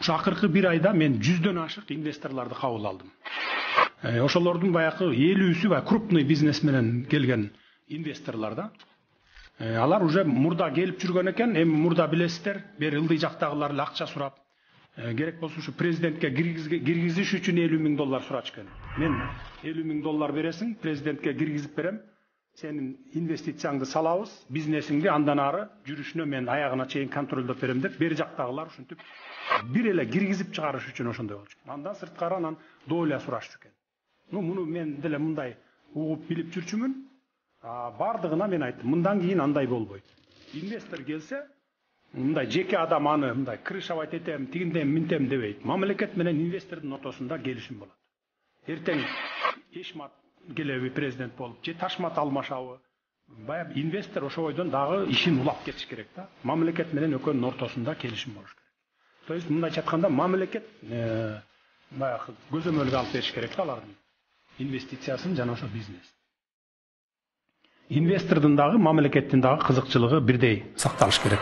Ушу акыркы бир айда мен 100дөн ашык инвесторлорду кабыл алдым. Ошолордун баягы 50-сү крупный бизнес менен келген инвесторлор да. Алар уже мурда келип жүргөн экен, эми мурда билесиздер, бери ылдый жактагылар эле акча сурап, керек болсо ушу президентке киргизиш үчүн $50,000 сурачкан. Мен $50,000 бересиң, президентке киргизип берем, сенин инвестицияңды салабыз, бизнесиңди андан ары жүрүшүнө мен аягына чейин контролдоп берем деп, бери жактагылар ушинтип бир эле киргизип чыгарыш үчүн ошондой болчу. Андан сырткары анан доля сурашчу экен. Муну мен деле мындай угуп билип жүрчүмүн. Бардыгына мен айттым, мындан кийин андай болбойт. Инвестор келсе, мындай жеке адам аны мындай крышавать этем, тигиндем, минтем дебейт. Мамлекет менен инвестордун ортосунда келишим болот. Эртең Эшмат келеби президент болуп, же Ташмат алмашабы, баягы инвестор ошо бойдон дагы ишин улап кетиш керек да. Мамлекет менен экөөнүн ортосунда келишим болуш керек. То есть мындайча айтканда мамлекет баягы көзөмөлгө алып бериш керек да алардын инвестициясын жана ошо бизнес. Инвестордун дагы, мамлекеттин дагы кызыкчылыгы бирдей сакталыш керек.